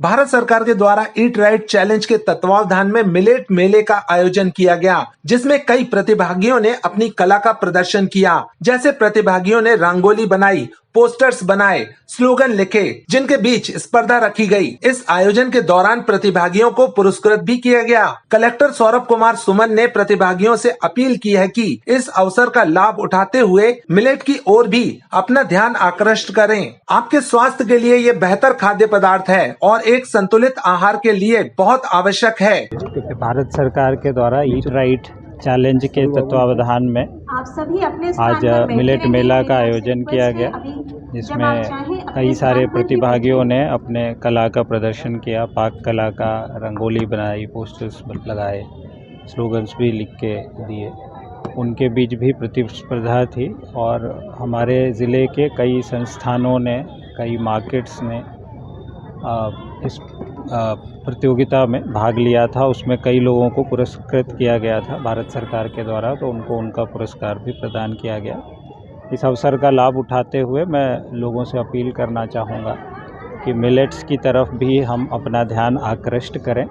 भारत सरकार के द्वारा ईट राइट चैलेंज के तत्वावधान में मिलेट मेले का आयोजन किया गया, जिसमें कई प्रतिभागियों ने अपनी कला का प्रदर्शन किया। जैसे प्रतिभागियों ने रंगोली बनाई, पोस्टर्स बनाए, स्लोगन लिखे, जिनके बीच स्पर्धा रखी गई। इस आयोजन के दौरान प्रतिभागियों को पुरस्कृत भी किया गया। कलेक्टर सौरभ कुमार सुमन ने प्रतिभागियों से अपील की है कि इस अवसर का लाभ उठाते हुए मिलेट की ओर भी अपना ध्यान आकृष्ट करें। आपके स्वास्थ्य के लिए ये बेहतर खाद्य पदार्थ है और एक संतुलित आहार के लिए बहुत आवश्यक है। भारत सरकार के द्वारा ईट राइट चैलेंज के तत्वावधान में आप सभी अपने आज मिलेट मेला का आयोजन किया गया, जिसमें कई सारे प्रतिभागियों ने अपने कला का प्रदर्शन किया। पाक कला का रंगोली बनाई, पोस्टर्स लगाए, स्लोगन्स भी लिख के दिए। उनके बीच भी प्रतिस्पर्धा थी और हमारे ज़िले के कई संस्थानों ने, कई मार्केट्स ने इस प्रतियोगिता में भाग लिया था। उसमें कई लोगों को पुरस्कृत किया गया था भारत सरकार के द्वारा, तो उनको उनका पुरस्कार भी प्रदान किया गया। इस अवसर का लाभ उठाते हुए मैं लोगों से अपील करना चाहूँगा कि मिलेट्स की तरफ भी हम अपना ध्यान आकृष्ट करें।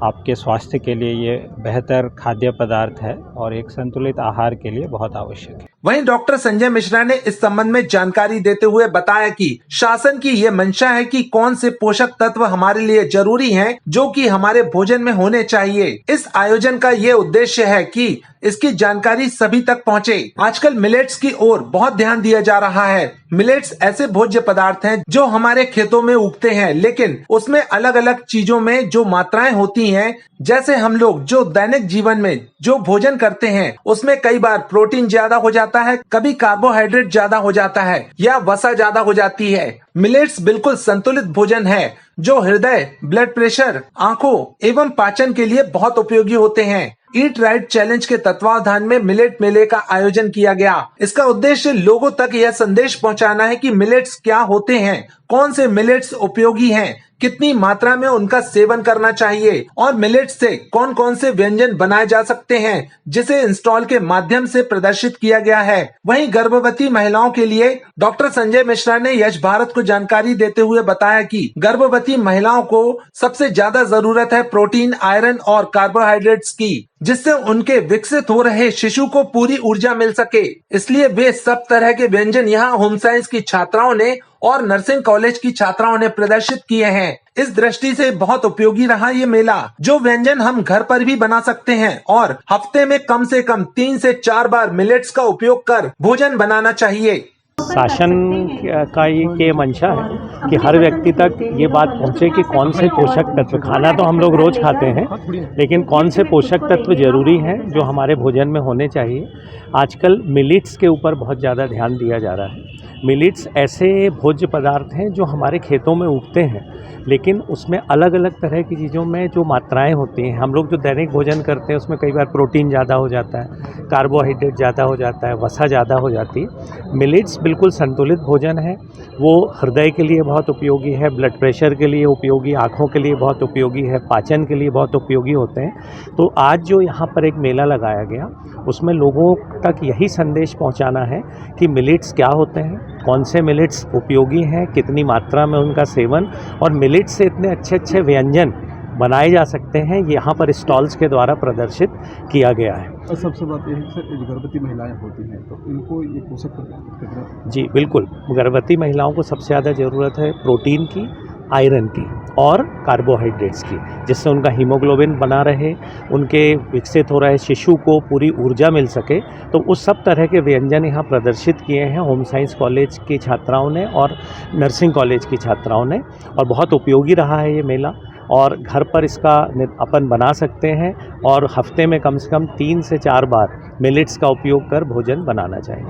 आपके स्वास्थ्य के लिए ये बेहतर खाद्य पदार्थ है और एक संतुलित आहार के लिए बहुत आवश्यक है। वहीं डॉक्टर संजय मिश्रा ने इस संबंध में जानकारी देते हुए बताया कि शासन की ये मंशा है कि कौन से पोषक तत्व हमारे लिए जरूरी हैं, जो कि हमारे भोजन में होने चाहिए। इस आयोजन का ये उद्देश्य है कि इसकी जानकारी सभी तक पहुंचे। आजकल मिलेट्स की ओर बहुत ध्यान दिया जा रहा है। मिलेट्स ऐसे भोज्य पदार्थ हैं जो हमारे खेतों में उगते हैं, लेकिन उसमें अलग अलग चीजों में जो मात्राएं होती हैं, जैसे हम लोग जो दैनिक जीवन में जो भोजन करते हैं उसमें कई बार प्रोटीन ज्यादा हो जाता है, कभी कार्बोहाइड्रेट ज्यादा हो जाता है या वसा ज्यादा हो जाती है। मिलेट्स बिल्कुल संतुलित भोजन है जो हृदय, ब्लड प्रेशर, आंखों एवं पाचन के लिए बहुत उपयोगी होते हैं। ईट राइट चैलेंज के तत्वावधान में मिलेट मेले का आयोजन किया गया। इसका उद्देश्य लोगों तक यह संदेश पहुंचाना है कि मिलेट्स क्या होते हैं, कौन से मिलेट्स उपयोगी हैं, कितनी मात्रा में उनका सेवन करना चाहिए और मिलेट्स से कौन कौन से व्यंजन बनाए जा सकते हैं, जिसे इंस्टॉल के माध्यम से प्रदर्शित किया गया है। वहीं गर्भवती महिलाओं के लिए डॉक्टर संजय मिश्रा ने यश भारत को जानकारी देते हुए बताया कि गर्भवती महिलाओं को सबसे ज्यादा जरूरत है प्रोटीन, आयरन और कार्बोहाइड्रेट्स की, जिससे उनके विकसित हो रहे शिशु को पूरी ऊर्जा मिल सके। इसलिए वे सब तरह के व्यंजन यहाँ होम साइंस की छात्राओं ने और नर्सिंग कॉलेज की छात्राओं ने प्रदर्शित किए हैं। इस दृष्टि से बहुत उपयोगी रहा ये मेला, जो व्यंजन हम घर पर भी बना सकते हैं और हफ्ते में कम से कम 3 से 4 बार मिलेट्स का उपयोग कर भोजन बनाना चाहिए। शासन का ये मंशा है कि हर व्यक्ति तक ये बात पहुंचे कि कौन से पोषक तत्व, खाना तो हम लोग रोज खाते हैं, लेकिन कौन से पोषक तत्व जरूरी हैं जो हमारे भोजन में होने चाहिए। आजकल मिलेट्स के ऊपर बहुत ज़्यादा ध्यान दिया जा रहा है। मिलेट्स ऐसे भोज्य पदार्थ हैं जो हमारे खेतों में उगते हैं, लेकिन उसमें अलग अलग तरह की चीज़ों में जो मात्राएं होती हैं, हम लोग जो दैनिक भोजन करते हैं उसमें कई बार प्रोटीन ज़्यादा हो जाता है, कार्बोहाइड्रेट ज़्यादा हो जाता है, वसा ज़्यादा हो जाती है। मिलेट्स बिल्कुल संतुलित भोजन है। वो हृदय के लिए बहुत उपयोगी है, ब्लड प्रेशर के लिए उपयोगी, आँखों के लिए बहुत उपयोगी है, पाचन के लिए बहुत उपयोगी होते हैं। तो आज जो यहाँ पर एक मेला लगाया गया, उसमें लोगों तक यही संदेश पहुँचाना है कि मिलेट्स क्या होते हैं, कौन से मिलेट्स उपयोगी हैं, कितनी मात्रा में उनका सेवन, और मिलेट्स से इतने अच्छे अच्छे व्यंजन बनाए जा सकते हैं, यहाँ पर स्टॉल्स के द्वारा प्रदर्शित किया गया है। और सबसे बात यह है सर, जो गर्भवती महिलाएं होती हैं तो इनको ये पोषक तत्व। जी बिल्कुल, गर्भवती महिलाओं को सबसे ज़्यादा ज़रूरत है प्रोटीन की, आयरन की और कार्बोहाइड्रेट्स की, जिससे उनका हीमोग्लोबिन बना रहे, उनके विकसित हो रहे शिशु को पूरी ऊर्जा मिल सके। तो उस सब तरह के व्यंजन यहाँ प्रदर्शित किए हैं होम साइंस कॉलेज की छात्राओं ने और नर्सिंग कॉलेज की छात्राओं ने, और बहुत उपयोगी रहा है ये मेला। और घर पर इसका अपन बना सकते हैं और हफ्ते में कम से कम 3 से 4 बार मिलेट्स का उपयोग कर भोजन बनाना चाहिए।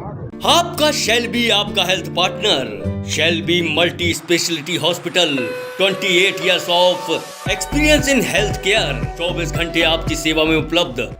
आपका शेल्बी आपका health partner, Shelby multi speciality hospital, 28 years of experience in health care, 24 घंटे आपकी सेवा में उपलब्ध।